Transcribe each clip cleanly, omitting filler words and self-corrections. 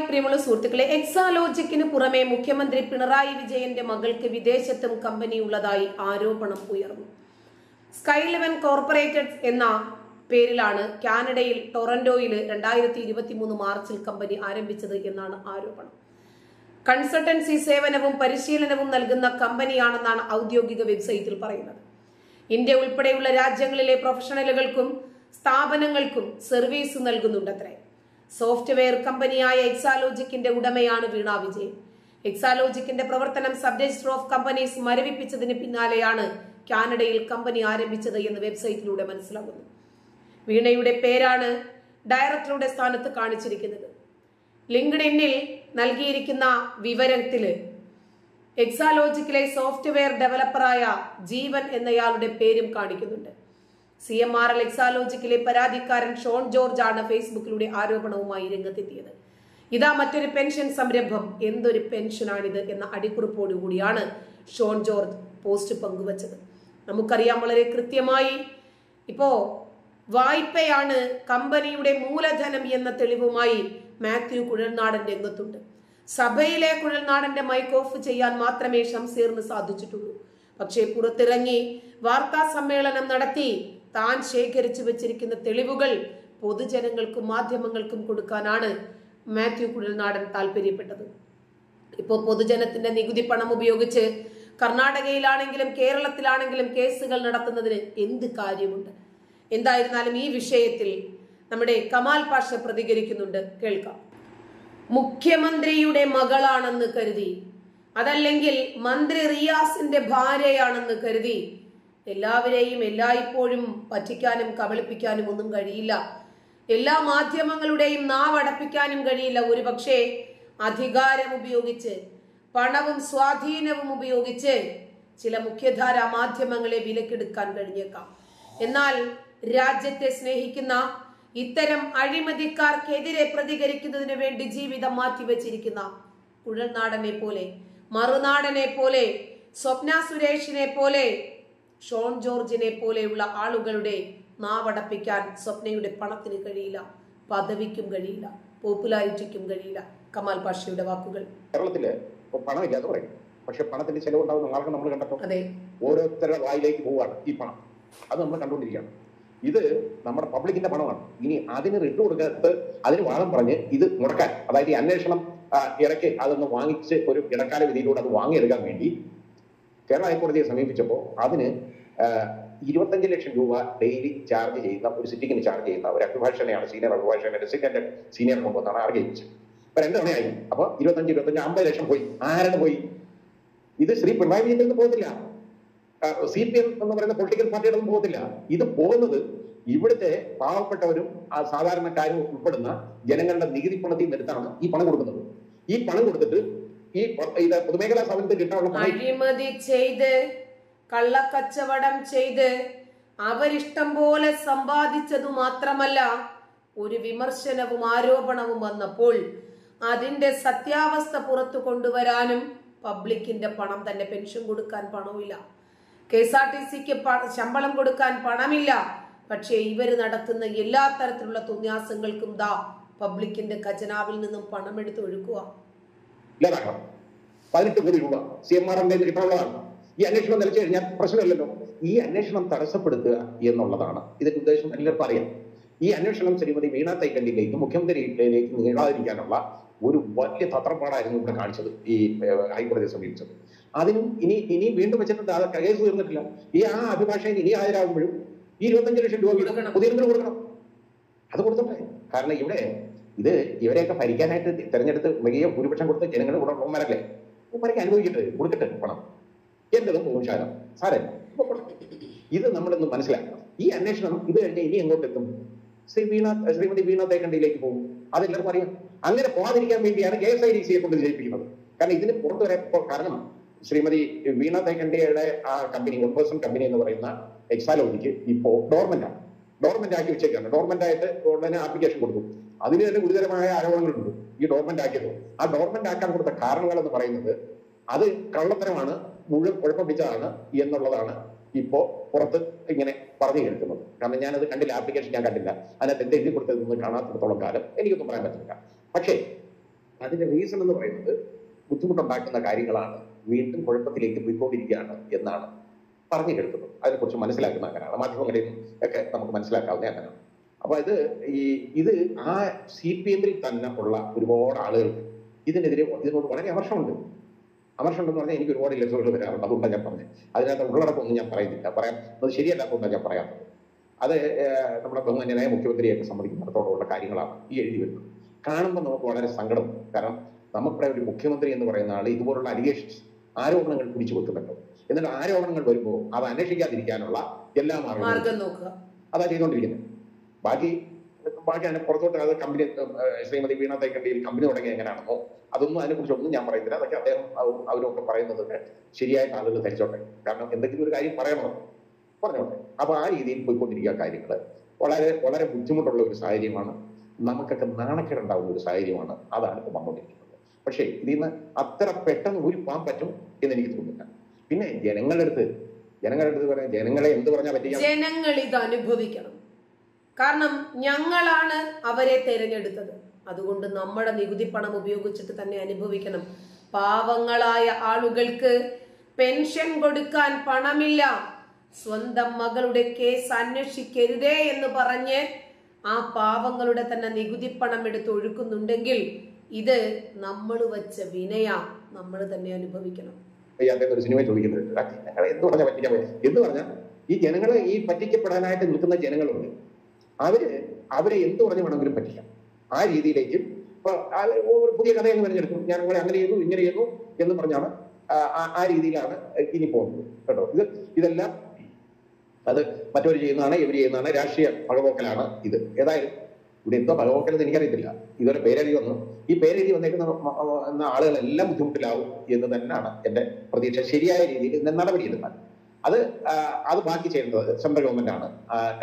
പ്രിയമുള്ള സുഹൃത്തുക്കളെ, എക്സാലോജിക്കിന് പുറമെ മുഖ്യമന്ത്രി പിണറായി വിജയന്റെ മകൾക്ക് വിദേശത്തും കമ്പനി ഉള്ളതായി ആരോപണം ഉയർന്നു. സ്കൈ 11 കോർപ്പറേറ്റഡ് എന്ന പേരിലാണ് കാനഡയിൽ ടൊറന്റോയിൽ 2023 മാർച്ചിൽ കമ്പനി ആരംഭിച്ചത് എന്നാണ് ആരോപണം. കൺസൾട്ടൻസി സേവനവും പരിശീലനവും നൽകുന്ന കമ്പനിയാണെന്നാണ് ഔദ്യോഗിക വെബ്സൈറ്റിൽ പറയുന്നത്. ഇന്ത്യ ഉൾപ്പെടെയുള്ള രാജ്യങ്ങളിലെ പ്രൊഫഷണലുകൾക്കും സ്ഥാപനങ്ങൾക്കും സർവീസ് നൽകുന്നുണ്ടത്രേ. സോഫ്റ്റ്വെയർ കമ്പനിയായ എക്സാലോജിക്കിന്റെ ഉടമയാണ് വീണ വിജയൻ. എക്സാലോജിക്കിന്റെ പ്രവർത്തനം സബ് രജിസ്റ്റർ ഓഫ് കമ്പനീസ് മരവിപ്പിച്ചതിന് പിന്നാലെയാണ് കാനഡയിൽ കമ്പനി ആരംഭിച്ചത് എന്ന് വെബ്സൈറ്റിലൂടെ മനസ്സിലാകുന്നു. വീണയുടെ പേരാണ് ഡയറക്ടറുടെ സ്ഥാനത്ത് കാണിച്ചിരിക്കുന്നത്. ലിങ്ക്ഡ്ഇന്നിൽ നൽകിയിരിക്കുന്ന വിവരത്തില് എക്സാലോജിക്കിലെ സോഫ്റ്റ്വെയർ ഡെവലപ്പറായ ജീവൻ എന്നയാളുടെ പേരും കാണിക്കുന്നുണ്ട്. CMRL എക്സാലോജിക്കിലെ പരാതിക്കാരൻ ഷോൺ ജോർജ് ആണ് ഫേസ്ബുക്കിലൂടെ ആരോപണവുമായി രംഗത്തെത്തിയത്. ഇതാ മറ്റൊരു പെൻഷൻ സംരംഭം, എന്തൊരു പെൻഷനാണിത് എന്ന അടിക്കുറിപ്പോടുകൂടിയാണ് ഷോൺ ജോർജ് പോസ്റ്റ് പങ്കുവച്ചത്. നമുക്കറിയാം വളരെ കൃത്യമായി, ഇപ്പോ വായ്പയാണ് കമ്പനിയുടെ മൂലധനം എന്ന തെളിവുമായി മാത്യു കുഴൽനാടൻ രംഗത്തുണ്ട്. സഭയിലെ കുഴൽനാടന്റെ മൈക്ക് ഓഫ് ചെയ്യാൻ മാത്രമേ ഷംസീറിന് സാധിച്ചിട്ടുള്ളൂ. പക്ഷേ പുറത്തിറങ്ങി വാർത്താ സമ്മേളനം നടത്തി താൻ ശേഖരിച്ചു വെച്ചിരിക്കുന്ന തെളിവുകൾ പൊതുജനങ്ങൾക്കും മാധ്യമങ്ങൾക്കും കൊടുക്കാനാണ് മാത്യു കുഴൽനാടൻ താല്പര്യപ്പെട്ടത്. ഇപ്പോൾ പൊതുജനത്തിന്റെ നികുതി പണം ഉപയോഗിച്ച് കർണാടകയിലാണെങ്കിലും കേരളത്തിലാണെങ്കിലും കേസുകൾ നടത്തുന്നതിന് എന്ത് കാര്യമുണ്ട്? എന്തായിരുന്നാലും ഈ വിഷയത്തിൽ നമ്മുടെ കമാൽ പാഷ പ്രതികരിക്കുന്നുണ്ട്, കേൾക്കാം. മുഖ്യമന്ത്രിയുടെ മകളാണെന്ന് കരുതി, അതല്ലെങ്കിൽ മന്ത്രി റിയാസിന്റെ ഭാര്യയാണെന്ന് കരുതി എല്ലാവരെയും എല്ലായ്പ്പോഴും പറ്റിക്കാനും കബളിപ്പിക്കാനും ഒന്നും കഴിയില്ല. എല്ലാ മാധ്യമങ്ങളുടെയും നാവടപ്പിക്കാനും കഴിയില്ല. ഒരുപക്ഷെ അധികാരം ഉപയോഗിച്ച്, പണവും സ്വാധീനവും ഉപയോഗിച്ച് ചില മുഖ്യധാരാ മാധ്യമങ്ങളെ വിലക്കെടുക്കാൻ കഴിഞ്ഞേക്കാം. എന്നാൽ രാജ്യത്തെ സ്നേഹിക്കുന്ന ഇത്തരം അഴിമതിക്കാർക്കെതിരെ പ്രതികരിക്കുന്നതിന് വേണ്ടി ജീവിതം മാറ്റിവെച്ചിരിക്കുന്ന കുഴൽനാടനെ പോലെ, മറുനാടനെ പോലെ, സ്വപ്ന സുരേഷിനെ പോലെ, ഷോൺ ജോർജിനെ പോലെയുള്ള ആളുകളുടെ നാവടപ്പിക്കാൻ സ്വപ്നയുടെ പണത്തിന് കഴിയില്ല, പദവിക്കും കഴിയില്ല, പോപ്പുലാരിറ്റിക്കും കഴിയില്ല. കമാൽ പാഷയുടെ വാക്കുകൾ. കേരളത്തില് പണമില്ലാതെ പറയും, പക്ഷെ പണത്തിന്റെ ചെലവുണ്ടാവുന്ന മാർഗം നമ്മൾ കണ്ടപ്പോൾ അതെ, ഓരോരുത്തരുടെ വായിലേക്ക് പോവുകയാണ് ഈ പണം. അത് നമ്മൾ കണ്ടുകൊണ്ടിരിക്കുകയാണ്. ഇത് നമ്മുടെ പബ്ലിക്കിന്റെ പണമാണ്. ഇനി അതിന് റിട്ട് കൊടുക്കാത്ത അതിന് വാദം പറഞ്ഞ് ഇത് മുടക്കാൻ, അതായത് ഈ അന്വേഷണം ഇടയ്ക്ക് അതൊന്ന് വാങ്ങിച്ച് ഒരു ഇടക്കാല വിധിയിലൂടെ അത് വാങ്ങിയെടുക്കാൻ വേണ്ടി കേരള ഹൈക്കോടതിയെ സമീപിച്ചപ്പോൾ അതിന് 25 ലക്ഷം രൂപ ഡെയിലി ചാർജ് ചെയ്യുന്ന, ഒരു സിറ്റിങ്ങിന് ചാർജ് ചെയ്യുന്ന ഒരു അഭിഭാഷകനെയാണ്, സീനിയർ അഭിഭാഷകനെ സെക്കൻഡ് സീനിയർ കൊണ്ടുവന്നാണ് ആർഗ്ഗിച്ചത്. അപ്പൊ 2 തവണയായി. അപ്പൊ 25 50 ലക്ഷം പോയി. ആരാണ് പോയി? ഇത് ശ്രീ പിണറായി വിജയൻ നിന്ന് പോകത്തില്ല, CPM എന്ന് പറയുന്ന പൊളിറ്റിക്കൽ പാർട്ടിയുടെ ഒന്നും പോകത്തില്ല. ഇത് പോകുന്നത് ഇവിടുത്തെ പാവപ്പെട്ടവരും സാധാരണക്കാരും ഉൾപ്പെടുന്ന ജനങ്ങളുടെ നികുതി പണത്തിൽ നിന്നെടുത്താണ് ഈ പണം കൊടുക്കുന്നത്. ഈ പണം കൊടുത്തിട്ട് ഈ ഇത് പൊതുമേഖലാ സ്ഥാപനത്തിൽ കിട്ടാനുള്ള അഴിമതി ചെയ്ത്, കള്ളക്കച്ചവടം ചെയ്ത് അവരിഷ്ടം പോലെ സമ്പാദിച്ചതു മാത്രമല്ല, ഒരു വിമർശനവും ആരോപണവും വന്നപ്പോൾ അതിന്റെ സത്യാവസ്ഥ പുറത്തു കൊണ്ടുവരാനും പബ്ലിക്കിന്റെ പണം തന്നെ, പെൻഷൻ കൊടുക്കാൻ പണമില്ല, KSRTCക്ക് ശമ്പളം കൊടുക്കാൻ പണമില്ല. പക്ഷേ ഇവര് നടത്തുന്ന എല്ലാ തരത്തിലുള്ള തുന്യാസങ്ങൾക്കും ദാ പബ്ലിക്കിന്റെ ഖജനാവിൽ നിന്നും പണം എടുത്ത് ഒഴുക്കുക. 18 കോടി രൂപ CMRL കിട്ടാനുള്ളതാണ്. ഈ അന്വേഷണം നിലച്ചു കഴിഞ്ഞാൽ പ്രശ്നമില്ലല്ലോ. ഈ അന്വേഷണം തടസ്സപ്പെടുത്തുക എന്നുള്ളതാണ് ഇതിന്റെ ഉദ്ദേശം. എല്ലാവർക്കും അറിയാം. ഈ അന്വേഷണം ശ്രീമതി വീണ തൈക്കണ്ടിയിലേക്ക്, മുഖ്യമന്ത്രിയിലേക്ക് നീളാതിരിക്കാനുള്ള ഒരു വലിയ തത്രപ്പാടായിരുന്നു ഇവിടെ കാണിച്ചത് ഈ ഹൈക്കോടതിയെ സമീപിച്ചത്. അതിനും ഇനി വീണ്ടും വെച്ചിട്ടുണ്ട്, അത് കേസ് തീർന്നിട്ടില്ല. ഈ അഭിഭാഷകൻ ഇനി ഹാജരാകുമ്പോഴും ഈ 25 ലക്ഷം രൂപ പുതിയ കൊടുക്കണം. അത് കൊടുത്തോട്ടെ. കാരണം ഇവിടെ ഇത് ഇവരെയൊക്കെ ഭരിക്കാനായിട്ട് തെരഞ്ഞെടുത്ത് വലിയ ഭൂരിപക്ഷം കൊടുത്ത് ജനങ്ങൾ കൂടെ ഉള്ളവരല്ലേ, ഉമ്മരൊക്കെ അനുഭവിക്കട്ടെ, കൊടുക്കട്ടെ പണം. എന്റതും ശാലം സാരേ. ഇത് നമ്മളൊന്ന് മനസ്സിലാക്കണം. ഈ അന്വേഷണം ഇത് കഴിഞ്ഞ് ഇനി എങ്ങോട്ടെത്തും? ശ്രീമതി വീണ തൈക്കണ്ടിയിലേക്ക് പോകും. അതെല്ലാവർക്കും അറിയാം. അങ്ങനെ പോകാതിരിക്കാൻ വേണ്ടിയാണ് KSIDCയെ കൊണ്ട് ജയിപ്പിക്കുന്നത്. കാരണം ഇതിന് പുറത്തു വരെ കാരണം ശ്രീമതി വീണ തൈക്കണ്ടിയുടെ ആ കമ്പനി, 1% കമ്പനി എന്ന് പറയുന്ന എക്സാലോജിക്ക് ഇപ്പോ ഡോർമെന്റ് ആക്കി വെച്ചേക്കാണ്. ഡോർമെന്റ് ആയിട്ട് ഉടനെ ആപ്ലിക്കേഷൻ കൊടുത്തു. അതിന് തന്നെ ഗുരുതരമായ ആരോപണങ്ങളുണ്ട് ഈ ഡോർമെന്റ് ആക്കിയത്. ആ ഡോർമെന്റ് ആക്കാൻ കൊടുത്ത കാരണങ്ങൾ എന്ന് പറയുന്നത് അത് കള്ളത്തരമാണ്, മുഴുവൻ കുഴപ്പം പിടിച്ചതാണ് എന്നുള്ളതാണ് ഇപ്പോ പുറത്ത് ഇങ്ങനെ പറഞ്ഞു കേൾക്കുന്നത്. കാരണം ഞാനത് കണ്ടില്ല, ആപ്ലിക്കേഷൻ ഞാൻ കണ്ടില്ല, അതിനകത്ത് എന്ത് എഴുതി കൊടുത്തതെന്ന് കാണാത്തിടത്തോളം കാലം എനിക്കൊന്നും പറയാൻ പറ്റില്ല. പക്ഷേ അതിന്റെ റീസൺ എന്ന് പറയുന്നത് ബുദ്ധിമുട്ടുണ്ടാക്കുന്ന കാര്യങ്ങളാണ്, വീണ്ടും കുഴപ്പത്തിലേക്ക് പോയിക്കൊണ്ടിരിക്കുകയാണ് എന്നാണ് പറഞ്ഞു കേൾക്കുന്നത്. അതിനെക്കുറിച്ച് മനസ്സിലാക്കുന്ന അങ്ങനെയാണ്, മാധ്യമങ്ങളിൽ ഒക്കെ നമുക്ക് മനസ്സിലാക്കാവുന്ന അങ്ങനെയാണ്. അപ്പൊ ഇത് ആ CPM-ൽ തന്നെ ഉള്ള ഒരുപാട് ആളുകൾക്ക് ഇതിനോട് വളരെ അമർഷമുണ്ടെന്ന് പറഞ്ഞാൽ എനിക്ക് ഒരുപാട് ഇലക്ട്രോകൾ വരാറുണ്ട്. അതുകൊണ്ടാണ് ഞാൻ പറഞ്ഞത്. അതിനകത്ത് ഉള്ളടക്കമൊന്നും ഞാൻ പറയുന്നില്ല, അത് ശരിയല്ലാത്തതുകൊണ്ടാണ് ഞാൻ പറയാത്തത്. അത് നമ്മുടെ ബഹുമാന്യനായ മുഖ്യമന്ത്രിയൊക്കെ സമ്മതിക്കുന്നിടത്തോടുള്ള കാര്യങ്ങളാണ് ഈ എഴുതി വരുന്നത്. കാണുമ്പോൾ നമുക്ക് വളരെ സങ്കടം. കാരണം നമ്മുടെ ഒരു മുഖ്യമന്ത്രി എന്ന് പറയുന്ന ആൾ ഇതുപോലുള്ള അലിഗേഷൻസ്, ആരോപണങ്ങൾ പിടിച്ചു വെക്കുന്നുണ്ടോ, എന്നിട്ട് ആരോപണങ്ങൾ വരുമ്പോൾ അത് അന്വേഷിക്കാതിരിക്കാനുള്ള എല്ലാ മാർഗങ്ങളും നോക്കുക, അതാ ചെയ്തുകൊണ്ടിരിക്കുന്നത്. ബാക്കി അതിനെ പുറത്തോട്ട് അത് കമ്പനി ശ്രീമതി വീണ തൈക്കണ്ടിയിൽ കമ്പനി തുടങ്ങി എങ്ങനെയാണെന്നോ അതൊന്നും അതിനെക്കുറിച്ചൊന്നും ഞാൻ പറയുന്നില്ല. അതൊക്കെ അദ്ദേഹം അവരൊക്കെ പറയുന്നതൊക്കെ ശരിയായിട്ട് ആളുകൾ ധരിച്ചോട്ടെ. കാരണം എന്തെങ്കിലും ഒരു കാര്യം പറയണോ പറഞ്ഞോട്ടെ. അപ്പൊ ആ രീതിയിൽ പോയിക്കൊണ്ടിരിക്കുക കാര്യങ്ങൾ. വളരെ വളരെ ബുദ്ധിമുട്ടുള്ള ഒരു സാഹചര്യമാണ്, നമുക്കൊക്കെ നാണക്കേടുണ്ടാവുന്ന ഒരു സാഹചര്യമാണ്. അതാണ് ഇപ്പൊ വന്നുകൊണ്ടിരിക്കുന്നത്. പക്ഷേ ഇതിൽ നിന്ന് അത്ര പെട്ടെന്ന് ഊരിപ്പോകാൻ പറ്റും എന്ന് എനിക്ക് തോന്നുന്നില്ല. പിന്നെ ജനങ്ങളുടെ അടുത്ത് പറയാം, ജനങ്ങളെ എന്ത് പറഞ്ഞാൽ പറ്റില്ല, ജനങ്ങൾ ഇത് അനുഭവിക്കണം. കാരണം ഞങ്ങളാണ് അവരെ തെരഞ്ഞെടുത്തത്, അതുകൊണ്ട് നമ്മുടെ നികുതി പണം ഉപയോഗിച്ചിട്ട് തന്നെ അനുഭവിക്കണം. പാവങ്ങളായ ആളുകൾക്ക് പെൻഷൻ കൊടുക്കാൻ പണമില്ല, സ്വന്തം മകളുടെ കേസ് അന്വേഷിക്കരുതേ എന്ന് പറഞ്ഞ് ആ പാവങ്ങളുടെ തന്നെ നികുതി പണം എടുത്ത് ഒഴുക്കുന്നുണ്ടെങ്കിൽ ഇത് നമ്മൾ വെച്ച വിനയാ, നമ്മൾ തന്നെ അനുഭവിക്കണം. ഒരു സിനിമ ചോദിക്കുന്നുണ്ട്, എന്ത് പറഞ്ഞാൽ പറ്റിക്കാൻ എന്ന് പറഞ്ഞാൽ ഈ ജനങ്ങളെ, ഈ പറ്റിക്കപ്പെടാനായിട്ട് നിൽക്കുന്ന ജനങ്ങളുണ്ട്, അവരെ എന്ത് പറഞ്ഞു വേണമെങ്കിലും പറ്റിക്കാം. ആ രീതിയിലേക്ക് ഇപ്പൊ ഒരു പുതിയ കഥയെന്ന് പറഞ്ഞെടുക്കും, ഞാൻ അങ്ങനെ ചെയ്യുന്നു ഇങ്ങനെ ചെയ്യുന്നു എന്ന് പറഞ്ഞാണ് ആ രീതിയിലാണ് ഇനി പോകുന്നത് കേട്ടോ. ഇതെല്ലാം അത് മറ്റവർ ചെയ്യുന്നതാണ്, ഇവർ ചെയ്യുന്നതാണ്, രാഷ്ട്രീയ പകപോക്കലാണ് ഇത്. ഏതായാലും ഇവിടെ എന്തോ പകപോക്കലെന്ന് എനിക്കറിയത്തില്ല. ഇതുവരെ പേരെഴുതി വന്നു, ഈ പേരെഴുതി വന്നേക്കുന്ന ആളുകളെല്ലാം ബുദ്ധിമുട്ടിലാവും എന്ന് തന്നെയാണ് എൻ്റെ പ്രതീക്ഷ. ശരിയായ രീതിയിൽ നടപടിയെടുക്കാൻ അത് ബാക്കി ചെയ്യേണ്ടത് സെൻട്രൽ ഗവൺമെന്റ് ആണ്.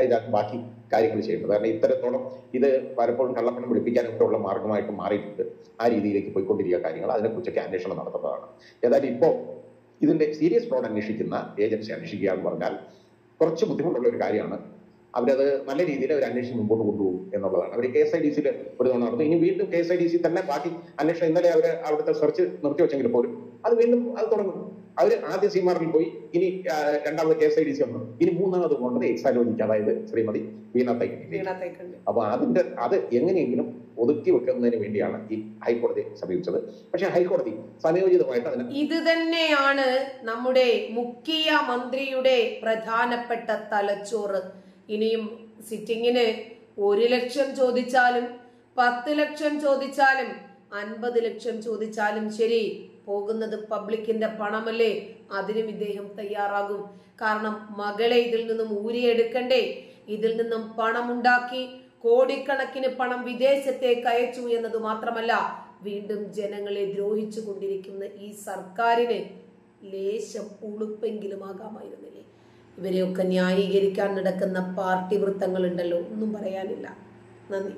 ഇതിനകത്ത് ബാക്കി കാര്യങ്ങൾ ചെയ്യേണ്ടത്. കാരണം ഇത്തരത്തോളം ഇത് പലപ്പോഴും കള്ളപ്പണം പിടിപ്പിക്കാനൊക്കെ ഉള്ള മാർഗമായിട്ട് മാറിയിട്ടുണ്ട്. ആ രീതിയിലേക്ക് പോയിക്കൊണ്ടിരിക്കുക കാര്യങ്ങൾ, അതിനെക്കുറിച്ചൊക്കെ അന്വേഷണം നടത്തുന്നതാണ്. ഏതായാലും ഇപ്പോൾ ഇതിന്റെ സീരിയസ് ഫ്രോഡ് അന്വേഷിക്കുന്ന ഏജൻസി അന്വേഷിക്കുക എന്ന് പറഞ്ഞാൽ കുറച്ച് ബുദ്ധിമുട്ടുള്ള ഒരു കാര്യമാണ്. അവരത് നല്ല രീതിയിൽ അവർ അന്വേഷണം മുമ്പോട്ട് കൊണ്ടുപോകും എന്നുള്ളതാണ്. അവർ KSIDCയിൽ ഒരു തവണ നടന്നു, ഇനി വീണ്ടും KSIDC തന്നെ ബാക്കി അന്വേഷണം. ഇന്നലെ അവർ അവിടുത്തെ സെർച്ച് നിർത്തിവെച്ചെങ്കിൽ പോലും അത് വീണ്ടും തുടങ്ങും. അവർ ആദ്യം CMRൽ പോയി, ഇനി രണ്ടാമത് KSIDC വന്നു, ഇനി മൂന്നാമത് കൊണ്ടത് എക്സാലോജിക്ക്, അതായത് ശ്രീമതി വീണ തൈക്കണ്ടി. അപ്പൊ അത് എങ്ങനെയെങ്കിലും ഒതുക്കി വെക്കുന്നതിന് വേണ്ടിയാണ് ഈ ഹൈക്കോടതിയെ സമീപിച്ചത്. പക്ഷെ ഹൈക്കോടതി സമയോചിതമായിട്ട് അതിന് ഇത് തന്നെയാണ് നമ്മുടെ മുഖ്യമന്ത്രിയുടെ പ്രധാനപ്പെട്ട തലച്ചോറ്. ഇനിയും സിറ്റിങ്ങിന് 1 ലക്ഷം ചോദിച്ചാലും 10 ലക്ഷം ചോദിച്ചാലും 50 ലക്ഷം ചോദിച്ചാലും ശരി, പോകുന്നത് പബ്ലിക്കിന്റെ പണമല്ലേ, അതിനും ഇദ്ദേഹം തയ്യാറാകും. കാരണം മകളെ ഇതിൽ നിന്നും ഊരിയെടുക്കണ്ടേ, ഇതിൽ നിന്നും പണമുണ്ടാക്കി കോടിക്കണക്കിന് പണം വിദേശത്തേക്ക് അയച്ചു എന്നത് മാത്രമല്ല, വീണ്ടും ജനങ്ങളെ ദ്രോഹിച്ചു കൊണ്ടിരിക്കുന്ന ഈ സർക്കാരിന് ലേശം ഉളുപ്പെങ്കിലും ആകാമായിരുന്നില്ലേ? ഇവരെയൊക്കെ ന്യായീകരിക്കാൻ നടക്കുന്ന പാർട്ടി വൃത്തങ്ങളുണ്ടല്ലോ, ഒന്നും പറയാനില്ല. നന്ദി.